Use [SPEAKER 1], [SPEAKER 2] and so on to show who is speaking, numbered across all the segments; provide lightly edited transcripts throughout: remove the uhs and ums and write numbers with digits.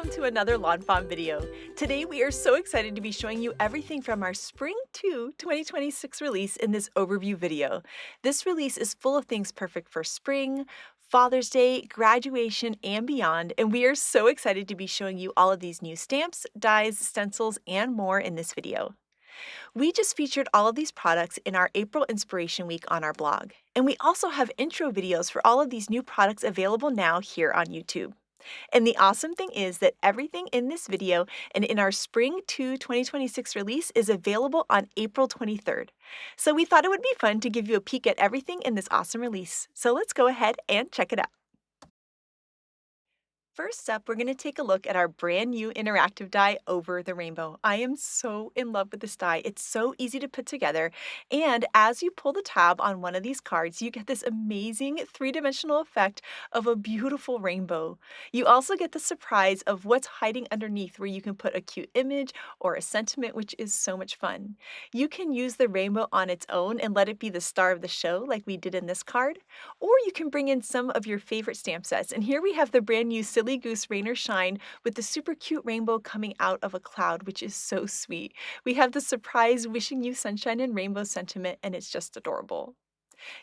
[SPEAKER 1] welcome to another Lawn Fawn video. Today we are so excited to be showing you everything from our Spring 2 2026 release in this overview video. This release is full of things perfect for spring, Father's Day, graduation, and beyond, and we are so excited to be showing you all of these new stamps, dies, stencils, and more in this video. We just featured all of these products in our April Inspiration Week on our blog, and we also have intro videos for all of these new products available now here on YouTube. And the awesome thing is that everything in this video and in our Spring 2 2026 release is available on April 23rd. So we thought it would be fun to give you a peek at everything in this awesome release. So let's go ahead and check it out. First up, we're going to take a look at our brand new interactive die Over the Rainbow. I am so in love with this die. It's so easy to put together, and as you pull the tab on one of these cards, you get this amazing three-dimensional effect of a beautiful rainbow. You also get the surprise of what's hiding underneath, where you can put a cute image or a sentiment, which is so much fun. You can use the rainbow on its own and let it be the star of the show like we did in this card, or you can bring in some of your favorite stamp sets. And here we have the brand new Silly Goose Rain or Shine with the super cute rainbow coming out of a cloud, which is so sweet. We have the surprise wishing you sunshine and rainbow sentiment, and it's just adorable.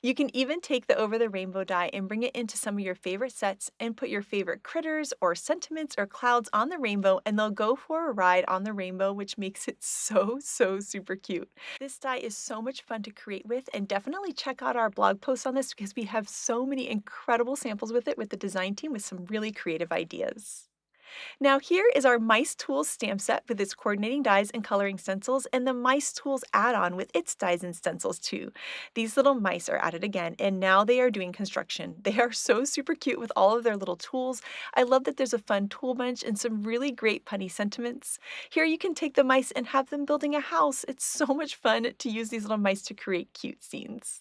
[SPEAKER 1] You can even take the Over the Rainbow die and bring it into some of your favorite sets and put your favorite critters or sentiments or clouds on the rainbow, and they'll go for a ride on the rainbow, which makes it so super cute. This die is so much fun to create with, and definitely check out our blog post on this because we have so many incredible samples with it with the design team with some really creative ideas. Now here is our Mice Tools stamp set with its coordinating dies and coloring stencils, and the Mice Tools add-on with its dies and stencils too. These little mice are added again, and now they are doing construction. They are so super cute with all of their little tools. I love that there's a fun tool bench and some really great punny sentiments. Here you can take the mice and have them building a house. It's so much fun to use these little mice to create cute scenes.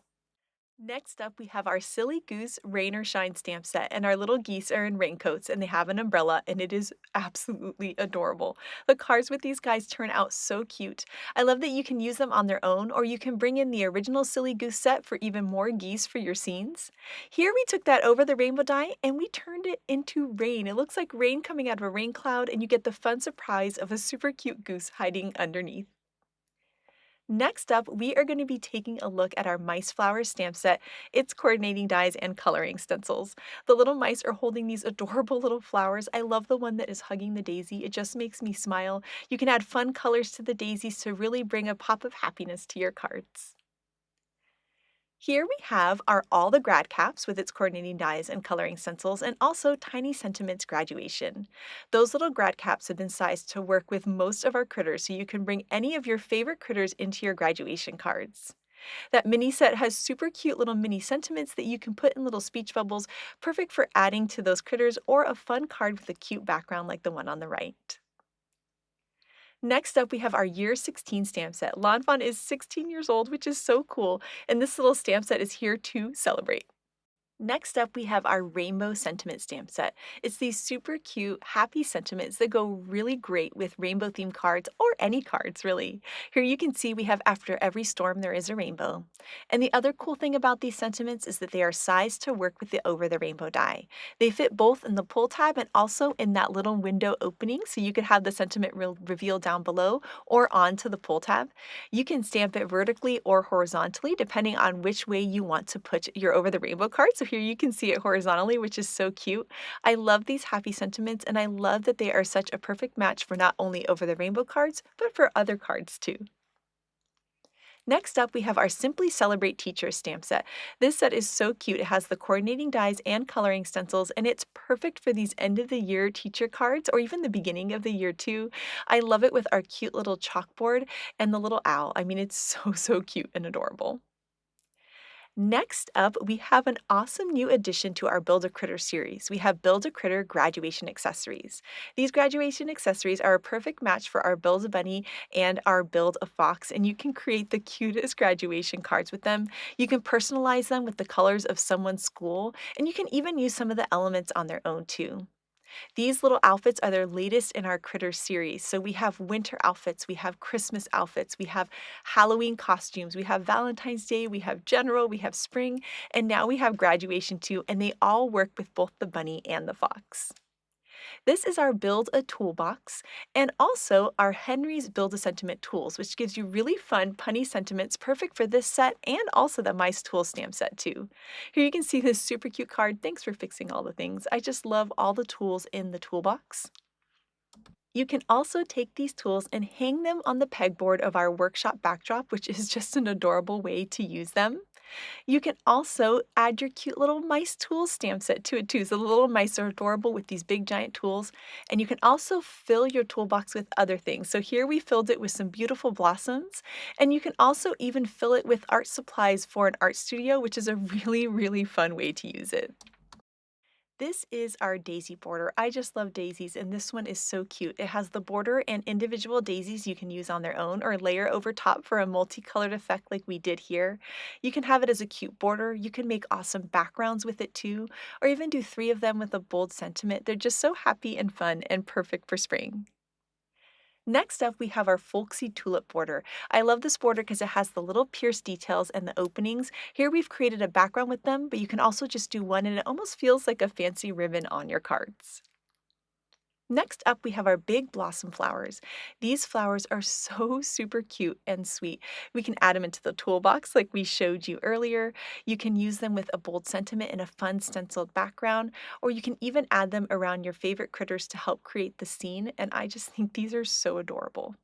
[SPEAKER 1] Next up, we have our Silly Goose Rain or Shine stamp set, and our little geese are in raincoats and they have an umbrella, and it is absolutely adorable. The cards with these guys turn out so cute. I love that you can use them on their own, or you can bring in the original Silly Goose set for even more geese for your scenes. Here we took that Over the Rainbow die and we turned it into rain. It looks like rain coming out of a rain cloud, and you get the fun surprise of a super cute goose hiding underneath. Next up, we are going to be taking a look at our Mice Flowers stamp set, its coordinating dies and coloring stencils. The little mice are holding these adorable little flowers. I love the one that is hugging the daisy. It just makes me smile. You can add fun colors to the daisies to really bring a pop of happiness to your cards. Here we have our All the Grad Caps with its coordinating dies and coloring stencils, and also Tiny Sentiments Graduation. Those little grad caps have been sized to work with most of our critters, so you can bring any of your favorite critters into your graduation cards. That mini set has super cute little mini sentiments that you can put in little speech bubbles, perfect for adding to those critters, or a fun card with a cute background like the one on the right. Next up, we have our Year 16 stamp set. Lawn Fawn is 16 years old, which is so cool, and this little stamp set is here to celebrate. Next up, we have our Rainbow Sentiment stamp set. It's these super cute, happy sentiments that go really great with rainbow themed cards, or any cards really. Here you can see we have After Every Storm There Is a Rainbow. And the other cool thing about these sentiments is that they are sized to work with the Over the Rainbow die. They fit both in the pull tab and also in that little window opening, so you could have the sentiment revealed down below or onto the pull tab. You can stamp it vertically or horizontally depending on which way you want to put your Over the Rainbow card. So here you can see it horizontally, which is so cute. I love these happy sentiments, and I love that they are such a perfect match for not only Over the Rainbow cards, but for other cards too. Next up, we have our Simply Celebrate Teachers stamp set. This set is so cute. It has the coordinating dies and coloring stencils, and it's perfect for these end of the year teacher cards or even the beginning of the year too. I love it with our cute little chalkboard and the little owl. I mean, it's so cute and adorable. Next up, we have an awesome new addition to our Build a Critter series. We have Build a Critter graduation accessories. These graduation accessories are a perfect match for our Build a Bunny and our Build a Fox, and you can create the cutest graduation cards with them. You can personalize them with the colors of someone's school, and you can even use some of the elements on their own too. These little outfits are their latest in our Critter series. So we have winter outfits, we have Christmas outfits, we have Halloween costumes, we have Valentine's Day, we have general, we have spring, and now we have graduation too, and they all work with both the bunny and the fox. This is our Build a Toolbox and also our Henry's Build a Sentiment tools, which gives you really fun punny sentiments perfect for this set and also the Mice Tool stamp set too. Here you can see this super cute card. Thanks for fixing all the things. I just love all the tools in the toolbox. You can also take these tools and hang them on the pegboard of our workshop backdrop, which is just an adorable way to use them. You can also add your cute little mice tool stamp set to it too. So the little mice are adorable with these big giant tools. And you can also fill your toolbox with other things. So here we filled it with some beautiful blossoms. And you can also even fill it with art supplies for an art studio, which is a really, really fun way to use it. This is our daisy border. I just love daisies, and this one is so cute. It has the border and individual daisies you can use on their own or layer over top for a multicolored effect like we did here. You can have it as a cute border. You can make awesome backgrounds with it too, or even do three of them with a bold sentiment. They're just so happy and fun and perfect for spring. Next up, we have our folksy tulip border. I love this border because it has the little pierced details and the openings. Here we've created a background with them, but you can also just do one and it almost feels like a fancy ribbon on your cards. Next up, we have our big blossom flowers. These flowers are so super cute and sweet. We can add them into the toolbox like we showed you earlier. You can use them with a bold sentiment and a fun stenciled background, or you can even add them around your favorite critters to help create the scene, and I just think these are so adorable.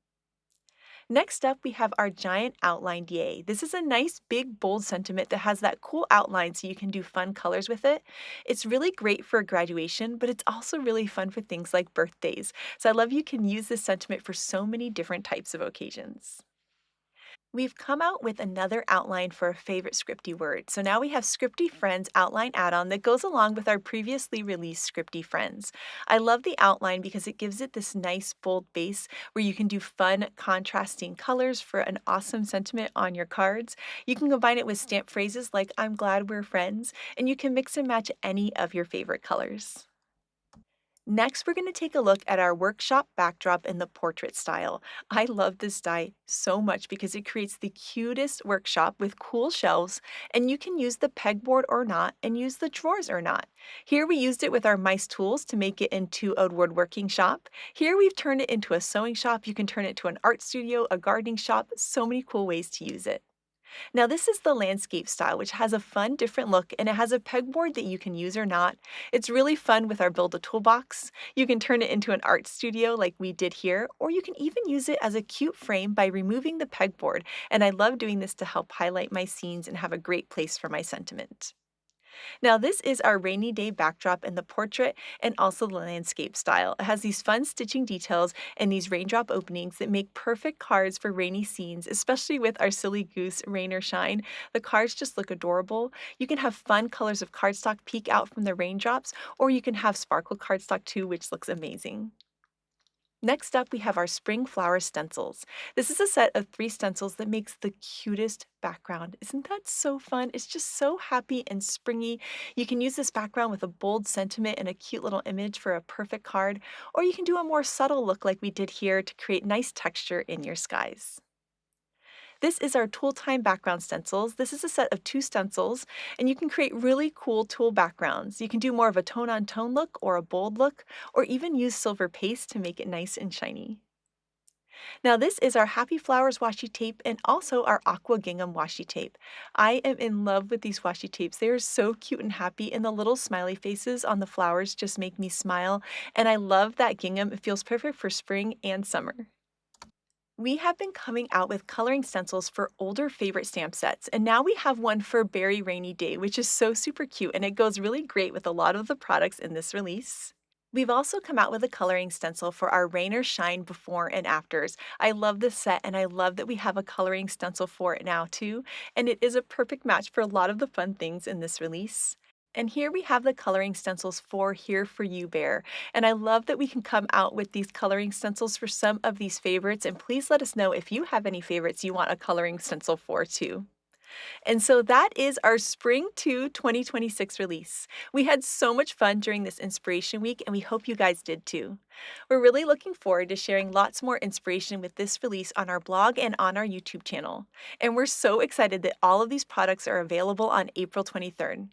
[SPEAKER 1] Next up, we have our giant outlined yay. This is a nice, big, bold sentiment that has that cool outline so you can do fun colors with it. It's really great for graduation, but it's also really fun for things like birthdays. So I love you can use this sentiment for so many different types of occasions. We've come out with another outline for a favorite scripty word. So now we have Scripty Friends outline add-on that goes along with our previously released Scripty Friends. I love the outline because it gives it this nice bold base where you can do fun contrasting colors for an awesome sentiment on your cards. You can combine it with stamp phrases like I'm glad we're friends, and you can mix and match any of your favorite colors. Next, we're going to take a look at our workshop backdrop in the portrait style. I love this die so much because it creates the cutest workshop with cool shelves, and you can use the pegboard or not, and use the drawers or not. Here we used it with our mice tools to make it into a woodworking shop. Here we've turned it into a sewing shop. You can turn it to an art studio, a gardening shop, so many cool ways to use it. Now this is the landscape style, which has a fun, different look, and it has a pegboard that you can use or not. It's really fun with our Build a Toolbox. You can turn it into an art studio like we did here, or you can even use it as a cute frame by removing the pegboard, and I love doing this to help highlight my scenes and have a great place for my sentiment. Now, this is our rainy day backdrop in the portrait and also the landscape style. It has these fun stitching details and these raindrop openings that make perfect cards for rainy scenes, especially with our silly goose rain or shine. The cards just look adorable. You can have fun colors of cardstock peek out from the raindrops, or you can have sparkle cardstock too, which looks amazing. Next up, we have our spring flower stencils. This is a set of 3 stencils that makes the cutest background. Isn't that so fun? It's just so happy and springy. You can use this background with a bold sentiment and a cute little image for a perfect card, or you can do a more subtle look like we did here to create nice texture in your skies. This is our Tool Time background stencils. This is a set of 2 stencils, and you can create really cool tool backgrounds. You can do more of a tone-on-tone look or a bold look, or even use silver paste to make it nice and shiny. Now this is our Happy Flowers washi tape and also our Aqua Gingham washi tape. I am in love with these washi tapes. They are so cute and happy, and the little smiley faces on the flowers just make me smile, and I love that gingham. It feels perfect for spring and summer. We have been coming out with coloring stencils for older favorite stamp sets, and now we have one for Berry Rainy Day, which is so super cute, and it goes really great with a lot of the products in this release. We've also come out with a coloring stencil for our rain or shine before and afters. I love this set, and I love that we have a coloring stencil for it now too, and it is a perfect match for a lot of the fun things in this release. And here we have the coloring stencils for Here For You Bear. And I love that we can come out with these coloring stencils for some of these favorites. And please let us know if you have any favorites you want a coloring stencil for too. And so that is our Spring 2 2026 release. We had so much fun during this Inspiration Week, and we hope you guys did too. We're really looking forward to sharing lots more inspiration with this release on our blog and on our YouTube channel. And we're so excited that all of these products are available on April 23rd.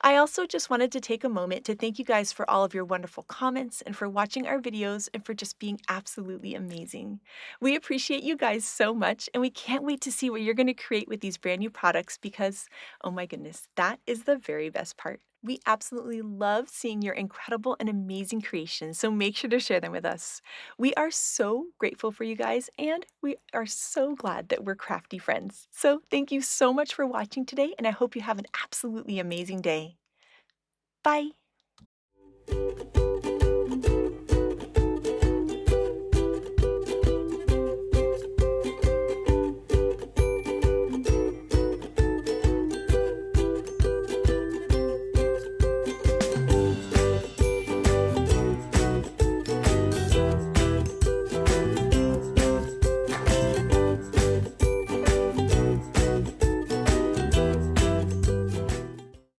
[SPEAKER 1] I also just wanted to take a moment to thank you guys for all of your wonderful comments and for watching our videos and for just being absolutely amazing. We appreciate you guys so much, and we can't wait to see what you're going to create with these brand new products because, oh my goodness, that is the very best part. We absolutely love seeing your incredible and amazing creations, so make sure to share them with us. We are so grateful for you guys, and we are so glad that we're crafty friends. So, thank you so much for watching today, and I hope you have an absolutely amazing day. Bye.